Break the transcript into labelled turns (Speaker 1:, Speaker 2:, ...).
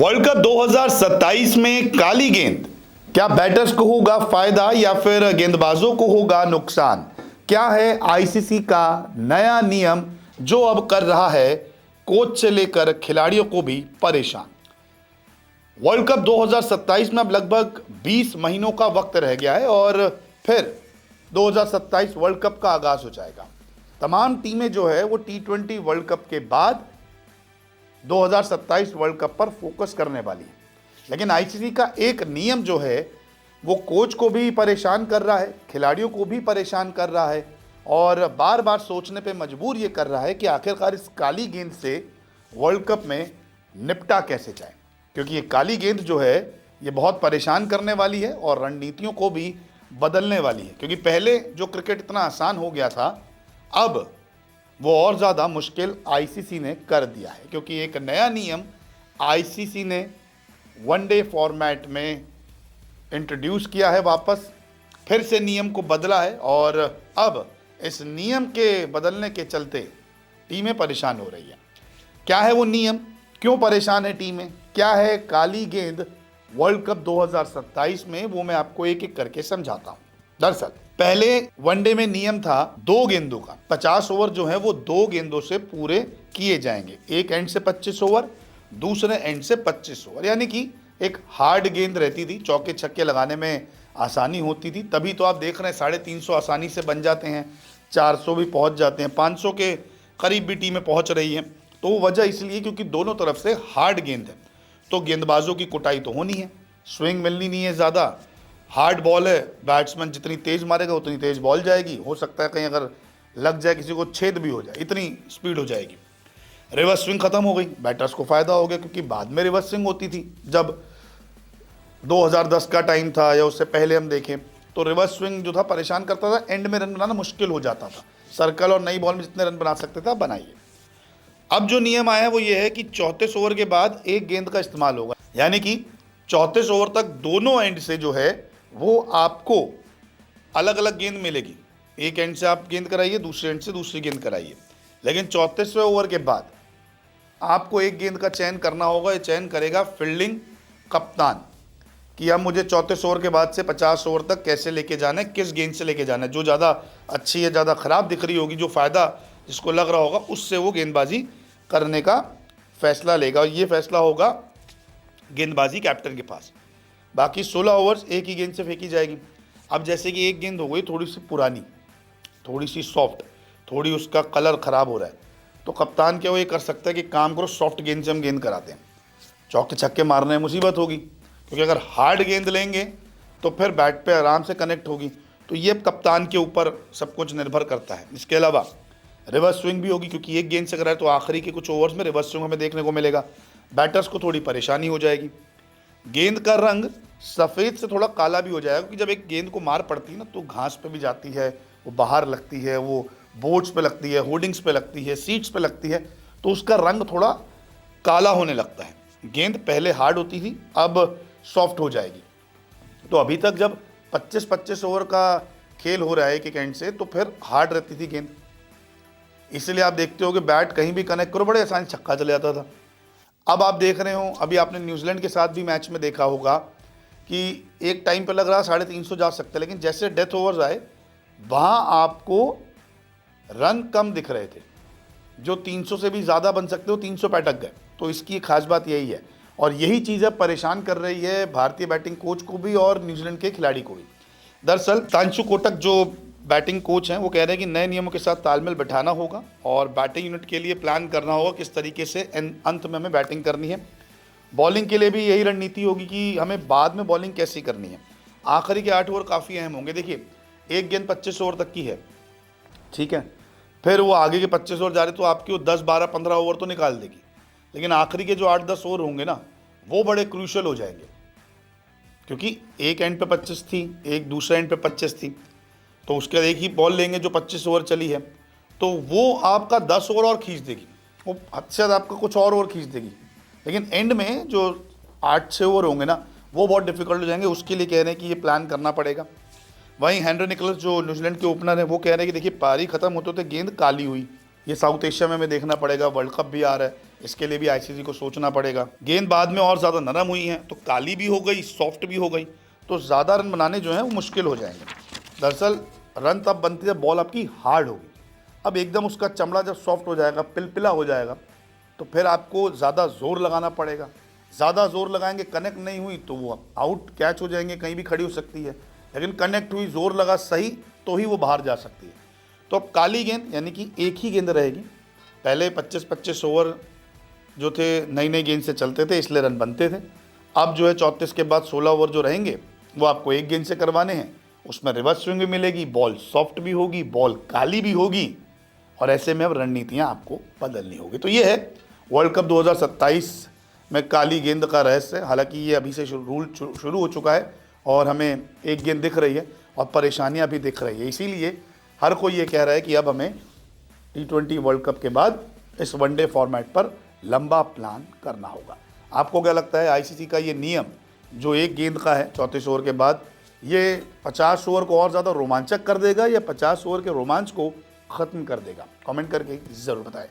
Speaker 1: World cup 2027 में काली गेंद, क्या बैटर्स को होगा फायदा या फिर गेंदबाजों को होगा नुकसान? क्या है आईसीसी का नया नियम जो अब कर रहा है कोच से लेकर खिलाड़ियों को भी परेशान? वर्ल्ड कप 2027 में अब लगभग 20 महीनों का वक्त रह गया है और फिर 2027 वर्ल्ड कप का आगाज हो जाएगा। तमाम टीमें जो है वो T20 वर्ल्ड कप के बाद 2027 वर्ल्ड कप पर फोकस करने वाली है। लेकिन आईसीसी का एक नियम जो है वो कोच को भी परेशान कर रहा है, खिलाड़ियों को भी परेशान कर रहा है और बार बार सोचने पे मजबूर ये कर रहा है कि आखिरकार इस काली गेंद से वर्ल्ड कप में निपटा कैसे जाए, क्योंकि ये काली गेंद जो है ये बहुत परेशान करने वाली है और रणनीतियों को भी बदलने वाली है। क्योंकि पहले जो क्रिकेट इतना आसान हो गया था, अब वो और ज़्यादा मुश्किल आईसीसी ने कर दिया है, क्योंकि एक नया नियम आईसीसी ने वनडे फॉर्मेट में इंट्रोड्यूस किया है, वापस फिर से नियम को बदला है और अब इस नियम के बदलने के चलते टीमें परेशान हो रही हैं। क्या है वो नियम, क्यों परेशान है टीमें, क्या है काली गेंद वर्ल्ड कप 2027 में, वो मैं आपको एक एक करके समझाता हूँ। दरअसल पहले वनडे में नियम था 2 गेंदों का, 50 ओवर जो है वो 2 गेंदों से पूरे किए जाएंगे। एक एंड से 25 ओवर, दूसरे एंड से 25 ओवर, यानी कि एक हार्ड गेंद रहती थी, चौके छक्के लगाने में आसानी होती थी। तभी तो आप देख रहे हैं 350 आसानी से बन जाते हैं, 400 भी पहुंच जाते हैं, 500 के करीब भी टीमें पहुंच रही हैं। तो वो वजह इसलिए क्योंकि दोनों तरफ से हार्ड गेंद है, तो गेंदबाजों की कुटाई तो होनी है, स्विंग मिलनी नहीं है ज़्यादा, हार्ड बॉल है, बैट्समैन जितनी तेज़ मारेगा उतनी तेज़ बॉल जाएगी, हो सकता है कहीं अगर लग जाए किसी को छेद भी हो जाए, इतनी स्पीड हो जाएगी। रिवर्स स्विंग खत्म हो गई, बैटर्स को फ़ायदा हो गया, क्योंकि बाद में रिवर्स स्विंग होती थी। जब 2010 का टाइम था या उससे पहले हम देखें तो रिवर्स स्विंग जो था परेशान करता था, एंड में रन बनाना मुश्किल हो जाता था। सर्कल और नई बॉल में जितने रन बना सकते थे आप बनाइए। अब जो नियम आया है वो ये है कि 34 ओवर के बाद एक गेंद का इस्तेमाल होगा, यानी कि 34 ओवर तक दोनों एंड से जो है वो आपको अलग अलग गेंद मिलेगी। एक एंड से आप गेंद कराइए, दूसरे एंड से दूसरी गेंद कराइए। लेकिन 34वें ओवर के बाद आपको एक गेंद का चयन करना होगा। ये चयन करेगा फील्डिंग कप्तान कि अब मुझे 34 ओवर के बाद से 50 ओवर तक कैसे लेके जाना है, किस गेंद से लेके जाना है। जो ज़्यादा अच्छी है, ज़्यादा ख़राब दिख रही होगी, जो फ़ायदा जिसको लग रहा होगा, उससे वो गेंदबाजी करने का फैसला लेगा और ये फैसला होगा गेंदबाजी कैप्टन के पास। बाकी 16 ओवर्स एक ही गेंद से फेंकी जाएगी। अब जैसे कि एक गेंद हो गई थोड़ी सी पुरानी, थोड़ी सी सॉफ्ट, थोड़ी उसका कलर ख़राब हो रहा है, तो कप्तान क्या वो ये कर सकता है कि काम करो सॉफ्ट गेंद से हम गेंद कराते हैं, चौके छक्के मारने में मुसीबत होगी, क्योंकि अगर हार्ड गेंद लेंगे तो फिर बैट पे आराम से कनेक्ट होगी। तो ये कप्तान के ऊपर सब कुछ निर्भर करता है। इसके अलावा रिवर्स स्विंग भी होगी, क्योंकि एक गेंद से कराए तो आखिरी के कुछ ओवर्स में रिवर्स स्विंग हमें देखने को मिलेगा। बैटर्स को थोड़ी परेशानी हो जाएगी। गेंद का रंग सफ़ेद से थोड़ा काला भी हो जाएगा, क्योंकि जब एक गेंद को मार पड़ती है ना तो घास पे भी जाती है, वो बाहर लगती है, वो बोर्ड्स पे लगती है, होर्डिंग्स पे लगती है, सीट्स पे लगती है, तो उसका रंग थोड़ा काला होने लगता है। गेंद पहले हार्ड होती थी, अब सॉफ्ट हो जाएगी। तो अभी तक जब 25-25 ओवर का खेल हो रहा है एक एक एंड से, तो फिर हार्ड रहती थी गेंद, इसलिए आप देखते हो कि बैट कहीं भी कनेक्ट करो बड़े आसानी छक्का चले जाता था। अब आप देख रहे हो, अभी आपने न्यूजीलैंड के साथ भी मैच में देखा होगा कि एक टाइम पे लग रहा 350 जा सकता है, लेकिन जैसे डेथ ओवर्स आए वहाँ आपको रन कम दिख रहे थे, जो 300 से भी ज़्यादा बन सकते हो 300 पे अटक गए। तो इसकी खास बात यही है और यही चीज़ अब परेशान कर रही है भारतीय बैटिंग कोच को भी और न्यूजीलैंड के खिलाड़ी को भी। दरअसल तांशु कोटक जो बैटिंग कोच हैं वो कह रहे हैं कि नए नियमों के साथ तालमेल बैठाना होगा और बैटिंग यूनिट के लिए प्लान करना होगा किस तरीके से अंत में हमें बैटिंग करनी है। बॉलिंग के लिए भी यही रणनीति होगी कि हमें बाद में बॉलिंग कैसी करनी है। आखिरी के 8 ओवर काफ़ी अहम होंगे। देखिए, एक गेंद 25 ओवर तक की है, ठीक है, फिर वो आगे के 25 ओवर जा रहे तो आपकी वो 10, 12, 15 ओवर तो निकाल देगी, लेकिन आखिरी के जो 8-10 ओवर होंगे ना वो बड़े क्रूशल हो जाएंगे, क्योंकि एक एंड पे 25 थी, एक दूसरे एंड पे 25 थी, तो उसके बाद एक ही बॉल लेंगे जो 25 ओवर चली है, तो वो आपका 10 ओवर और खींच देगी, वो हद से ज़्यादा आपका कुछ और ओवर खींच देगी। लेकिन एंड में जो 8-6 ओवर होंगे ना वो बहुत डिफिकल्ट हो जाएंगे। उसके लिए कह रहे हैं कि ये प्लान करना पड़ेगा। वहीं हेनरी निकोलस जो न्यूजीलैंड के ओपनर हैं वो कह रहे हैं कि देखिए पारी खत्म होते होते गेंद काली हुई, ये साउथ एशिया में हमें देखना पड़ेगा, वर्ल्ड कप भी आ रहा है, इसके लिए भी आईसीसी को सोचना पड़ेगा। गेंद बाद में और ज़्यादा नरम हुई है तो काली भी हो गई, सॉफ्ट भी हो गई, तो ज़्यादा रन बनाने जो हैं वो मुश्किल हो जाएंगे। दरअसल रन तब बनती है बॉल आपकी हार्ड होगी। अब एकदम उसका चमड़ा जब सॉफ्ट हो जाएगा, पिलपिला हो जाएगा, तो फिर आपको ज़्यादा ज़ोर लगाना पड़ेगा। ज़्यादा ज़ोर लगाएंगे, कनेक्ट नहीं हुई तो वो आउट, कैच हो जाएंगे, कहीं भी खड़ी हो सकती है। लेकिन कनेक्ट हुई, ज़ोर लगा सही, तो ही वो बाहर जा सकती है। तो अब काली गेंद यानी कि एक ही गेंद रहेगी। पहले 25-25 ओवर जो थे नई नई गेंद से चलते थे, इसलिए रन बनते थे। अब जो है 34 के बाद 16 ओवर जो रहेंगे वो आपको एक गेंद से करवाने हैं। उसमें रिवर्स स्विंग भी मिलेगी, बॉल सॉफ्ट भी होगी, बॉल काली भी होगी, और ऐसे में अब रणनीतियाँ आपको बदलनी होगी। तो ये है वर्ल्ड कप 2027 में काली गेंद का रहस्य। हालांकि ये अभी से रूल शुरू हो चुका है और हमें एक गेंद दिख रही है और परेशानियां भी दिख रही है। इसीलिए हर कोई ये कह रहा है कि अब हमें T20 वर्ल्ड कप के बाद इस वनडे फॉर्मेट पर लंबा प्लान करना होगा। आपको क्या लगता है, आईसीसी का ये नियम जो एक गेंद का है 34 ओवर के बाद, ये 50 ओवर को और ज़्यादा रोमांचक कर देगा या 50 ओवर के रोमांच को ख़त्म कर देगा? कमेंट करके ज़रूर बताएं।